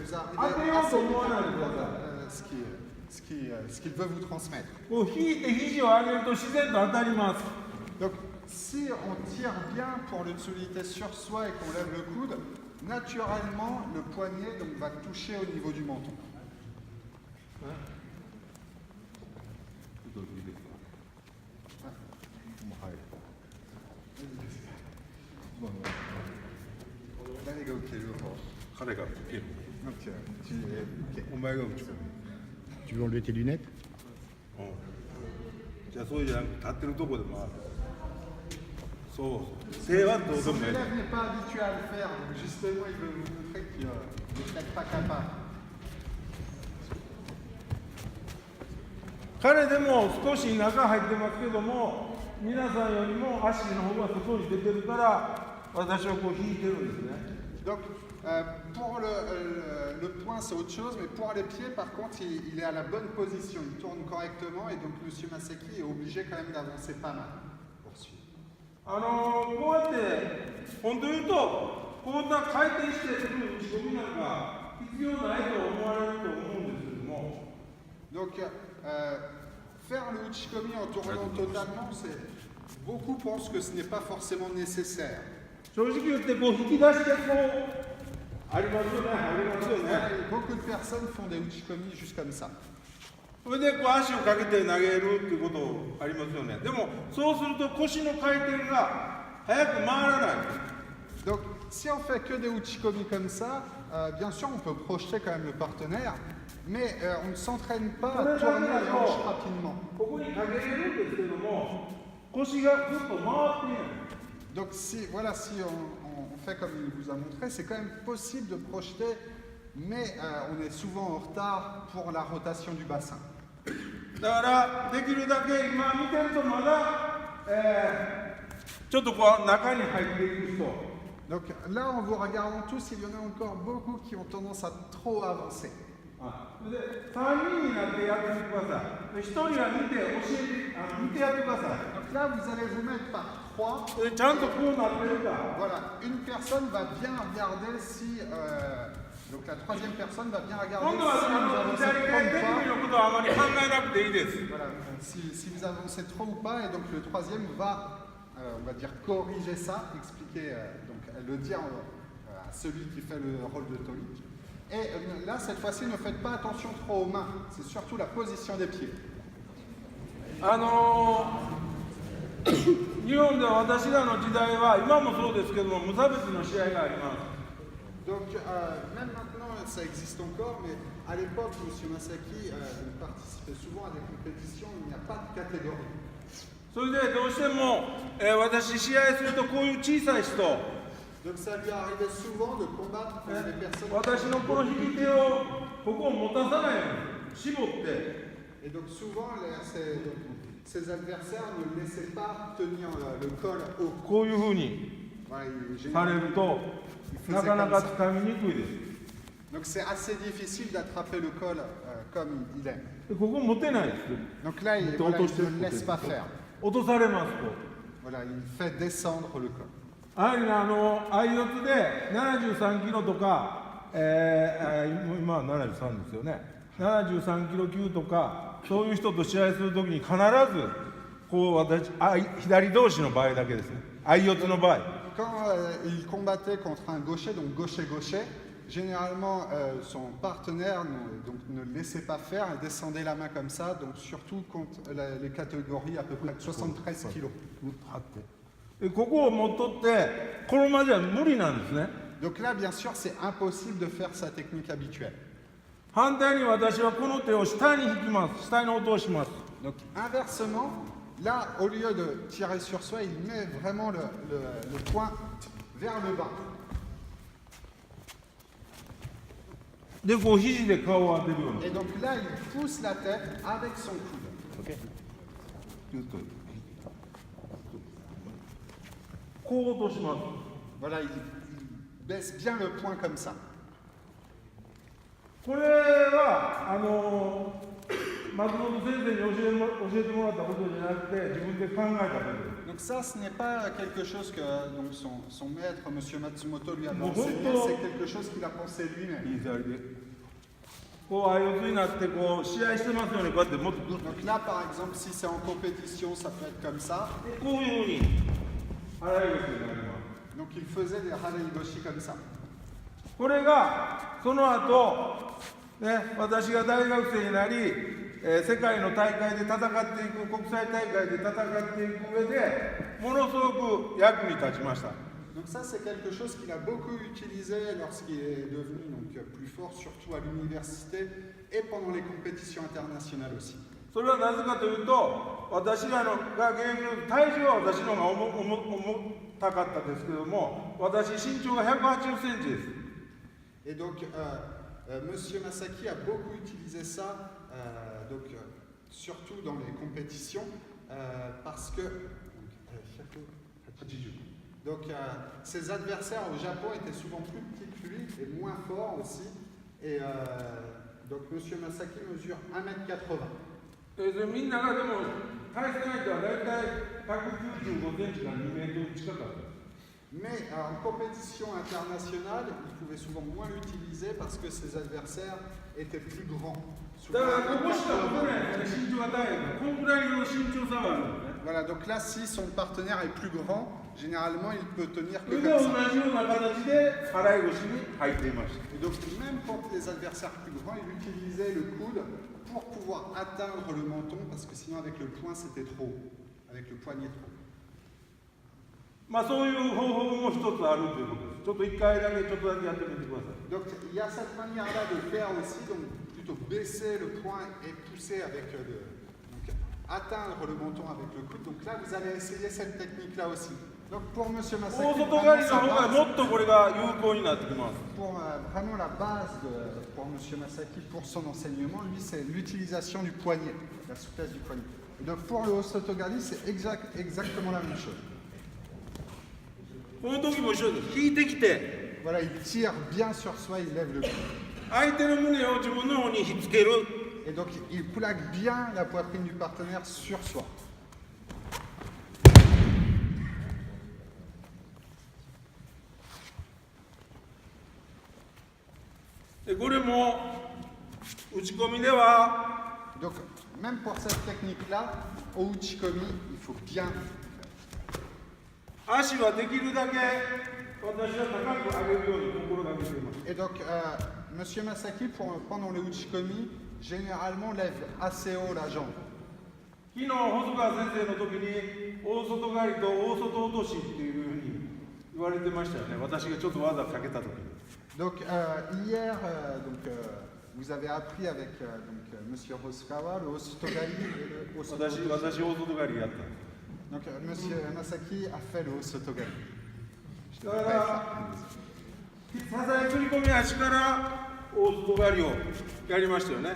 vous arrivez assez vite à comprendre ce qu'il veut vous transmettre. こう引いて肘を上げると自然と当たります。 Donc, si on tire bien pour le solidité sur soi et qu'on lève le coude, naturellement, le poignet donc, va toucher au niveau du menton. Tu veux enlever tes lunettes? じゃあそういうじゃなくて立ってるとこでもある。そう手はどうで Son もいい。 élève n'est pas habitué à le faire, donc justement, il veut vous montrer qu'il n'est peut-être pas capable. 彼でも少し中入ってますけども、皆さんよりも足の方が外に出てるから、私はこう引いてるんですね。 Donc, pour le poing, c'est autre chose, mais pour les pieds, par contre, il est à la bonne position, il tourne correctement, et donc M. Masaki est obligé quand même d'avancer pas mal pour suivre. こうやって本当に言うと、こんな回転してする打ち込みなんか必要ないと思われると思うんですけども。 Donc, faire le uchikomi en tournant totalement, beaucoup pensent que ce n'est pas forcément nécessaire. 正直言ってこう引き出してこうありますよね、ありますよね。 Beaucoup de personnes font des uchikomi juste comme ça. それでこう足をかけて投げるっていうことありますよね。でもそうすると腰の回転が早く回らない。 Donc, si on fait que des uchikomi comme ça, bien sûr, on peut projeter quand même le partenaire, mais on ne s'entraîne pas à tourner les hanches rapidement. ここに投げれるんですけども、腰がずっと回っていない。 Donc, si on fait comme il vous a montré, c'est quand même possible de projeter, mais on est souvent en retard pour la rotation du bassin. だからできるだけ今見てるとまだ、ちょっとこう中に入っていく人。 Donc là, en vous regardant tous, il y en a encore beaucoup qui ont tendance à trop avancer. それで3人になってやってみてください。1人は見て見てやってください。 Donc là, vous allez vous mettre par 3. ちゃんとこうなってるか。 Voilà, une personne va bien regarder si... donc la troisième personne va bien regarder 今度は si vous avancez 左 trop 側 ou 手 pas. 首のことはあまり考えなくていいです。 Voilà, si vous avancez trop ou pas, et donc le troisième va, on va dire, corriger ça, expliquer, donc le dire à celui qui fait le rôle de Toli. Et là, cette fois-ci, ne faites pas attention trop aux mains, c'est surtout la position des pieds. 日本では私らの時代は今もそうですけども無差別の試合があります。 Donc, même maintenant, ça existe encore, mais à l'époque, M. Masaki participait souvent à des compétitions où il n'y a pas de catégorie. それでどうしても、私試合するとこういう小さい人、 Donc, ça lui arrivait souvent de combattre contre des personnes. 私のこの引き手をここを持たさないように絞って、 Et donc, souvent, ses adversaires ne laissaient pas tenir le col haut. こういうふうに Voilà, されるとなかなかつかみにくいです。 Donc, c'est assez difficile d'attraper le col comme il aime. でここ持てないです。 Donc là, il ne laisse pas faire. 落とされますと。 Voilà, il fait descendre le col. 相四つで73キロとか、今は73ですよね。73キロ級とかそういう人と試合するときに必ずこう左同士の場合だけですね。相四つの場合。 Quand il combattait contre un gaucher, donc gaucher-gaucher, généralement son partenaire ne le laissait pas faire et descendait la main comme ça, donc surtout contre les catégories à peu près de 73 kilos. ここを持っとってこのままじゃ無理なんですね。 Donc là, bien sûr, c'est impossible de faire sa technique habituelle. 反対に私はこの手を下に引きます。下に落とします。 Donc inversement, là, au lieu de tirer sur soi, il met vraiment le poing vers le bas. でこう肘で顔を当てるように。 Et donc là, il pousse la tête avec son coude. こう落とします。 Voilà, il baisse bien le poing comme ça. これは松本先生に教えてもらったことじゃなくて自分で考えたことです。 Donc ça, ce n'est pas quelque chose que donc son maître, M. Matsumoto, lui a Bon, enseigné, bon. c'est quelque chose qu'il a pensé lui-même. いいですよあれでこう相四つになってこう試合してますよねこうやってもっと Donc là, par exemple, si c'est en compétition, ça peut être comme ça. こういうふうに払い腰になります Donc il faisait des haraigoshi comme ça. これがその後ね私が大学生になり世界の大会で戦っていく国際大会で戦っていく上でものすごく役に立ちました Donc ça, c'est quelque chose qu'il a beaucoup utilisé lorsqu'il est devenu donc, plus fort, surtout à l'université et pendant les compétitions internationales aussi. それはなぜかというと私らが現役の体重は私の方が重たかったですけども私身長が180センチです Et donc, Monsieur Masaki a beaucoup utilisé ça, surtout dans les compétitions, parce que ses adversaires au Japon étaient souvent plus petits que lui et moins forts aussi. Et donc, Monsieur Masaki mesure 1m80. みんながでも対戦相手は大体195センチから2メートル近かった Mais en compétition internationale, il pouvait souvent moins l'utiliser parce que ses adversaires étaient plus grands. Voilà, donc là, si son partenaire est plus grand, généralement, il peut tenir que comme ça. Et donc, même pour les adversaires plus grands, il utilisait le coude pour pouvoir atteindre le menton parce que sinon, avec le poing, c'était trop haut. Avec le poignet trop haut. まあそういう方法も一つあるということです。ちょっと一回だけちょっとだけやってみてください。 Donc il y a cette manière-là de faire aussi, donc plutôt baisser le poing et pousser avec donc atteindre le menton avec le coude. Donc là vous allez essayer cette technique-là aussi. Donc pour Monsieur Masaki, 大外刈りの方がもっとこれが有効になってきます。 pour vraiment la base pour Monsieur Masaki, pour son enseignement, lui c'est l'utilisation du poignet, la souplesse du poignet. Et donc pour le Hosotogali, c'est exactement la même chose. この時も一緒です。引いてきて、 Voilà, il tire bien sur soi, il lève le coude. 相手の胸を自分の方に引っつける。 Et donc il plaque bien la poitrine du partenaire sur soi. でこれも打ち込みでは、 Donc même pour cette technique-là, au uchikomi, il faut bien. 足はできるだけ私は高く上げるように心がけています。 Et donc Monsieur Masaki, pendant le uchikomi, généralement lève assez haut la jambe. 昨日細川先生の時に大外刈りと大外落としっていうふうに言われてましたよね。私がちょっと技かけた時に。 Donc hier, vous avez appris avec Monsieur Hosokawa le Hosotogali et le Hosotogali. 私大外刈りやった。 Donc Monsieur Masaki a fait le Hosotogali. だから支え振り込み足から大外刈りをやりましたよね。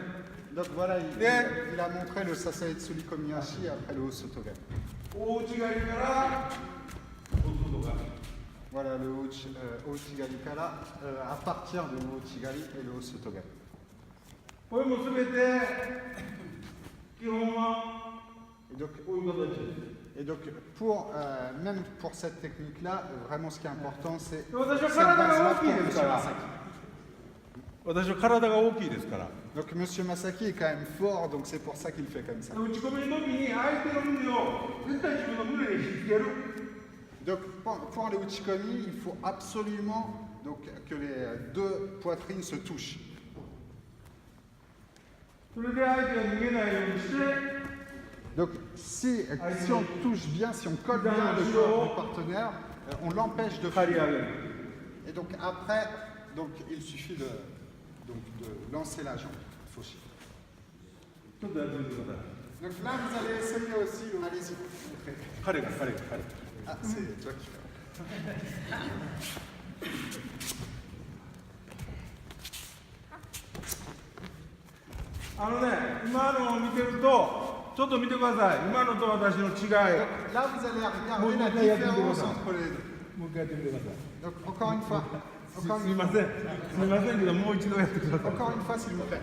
Donc voilà, il a montré le Sasai Tsuri Komiyashi après le Hosotogali. 大内刈りから大外刈り。 Voilà le Ouchigali Kara, à partir de l'Ouchigali et le Hosotogali. これもすべて基本は Et donc, こういう形です。 et donc même pour cette technique-là, vraiment ce qui est important, c'est cette 私は base-là 体が大 pour きいです Monsieur から Masaki. 私は体が大きいですから Donc Monsieur Masaki est quand même fort, donc c'est pour ça qu'il fait comme ça. 打ち込みの時に相手の胸を絶対自分の胸に引きつける Donc pour le Uchikomi, il faut absolument donc, que les deux poitrines se touchent. それで相手が逃げないようにして Donc si on touche bien, si on colle bien le corps du partenaire, on l'empêche de 刈り fuir. 上げる Et donc après, donc, il suffit de lancer la jambe. Fauchi. ちょっとやってみてください Donc là, vous allez essayer aussi. Allez-y. 彼が Ah, c'est toi qui fais. 今のを見てるとちょっと見てください今のと私の違い Donc là, vous allez regarder la différence entre les deux. もう一回やってみてください Donc encore une fois. すみませんけどもう一度やってください Encore une fois, s'il vous plaît.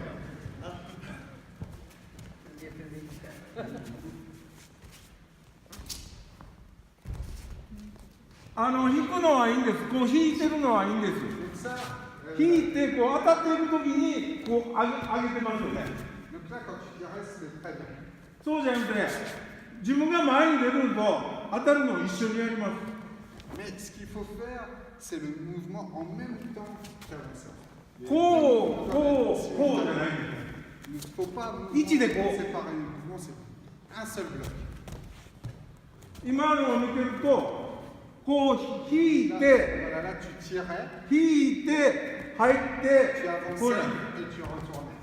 引くのはいいんです。こう引いてるのはいいんです。 Donc ça, 引いてこう当たっているときにこう上げてますよね。 donc là, quand tu dirais, c'est très bien. そうじゃなくて、自分が前に出るのと当たるのを一緒にやります。 Mais ce qu'il faut faire, c'est le mouvement en même temps qu'avant ça. こうじゃないんです。 Il ne faut pas Ichi de séparer ko. le mouvement, c'est un seul bloc. 今のを見てると、こう引い Là, て、 voilà, là, tu tirais, 引いて、入っ tu て、こ avançais れ et tu retournais.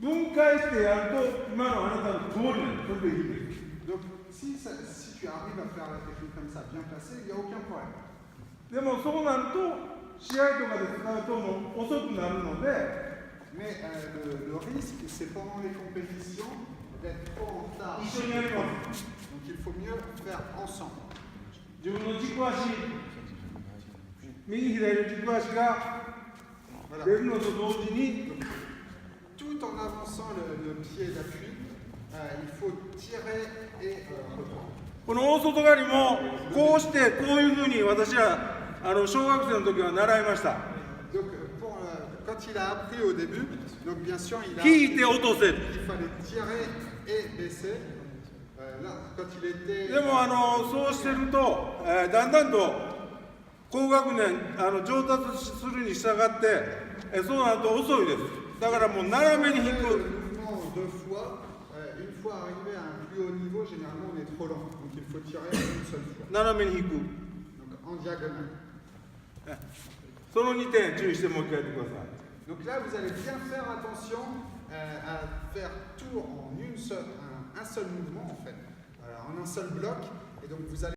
分解してやると、今のあなたの通りなんです。それでいいです。 Donc, si tu arrives à faire la technique comme ça, bien placée, il n'y a aucun problème. でもそうなると、試合とかで使うともう遅くなるので、 Mais le risque, c'est pendant les compétitions d'être trop en retard. 一緒にやります。 Donc, il faut mieux faire ensemble. 自分の軸足、右左の軸足が Voilà. 出るのと同時に、 Tout en avançant le pied d'appui, il faut tirer et reprendre. この大外刈りもこうしてこういうふうに私は小学生の時は習いました。 Donc, quand il a appris au début, donc bien sûr, il 引いて落とせ。 fallait tirer et baisser. Là, quand il était. でもそうしてると、だんだんと高学年上達するに従って、そうなると遅いです。だからもう斜めに引 Le く。 mouvement deux fois, une fois arrivé à un plus haut niveau, généralement on est trop lent. Donc il faut tirer une seule fois. 斜めに引く。 Donc en diagonale. その2点注意してもう一回やってください。 Donc là, vous allez bien faire attention à faire tout en un seul mouvement en fait, en un seul bloc. Et donc vous allez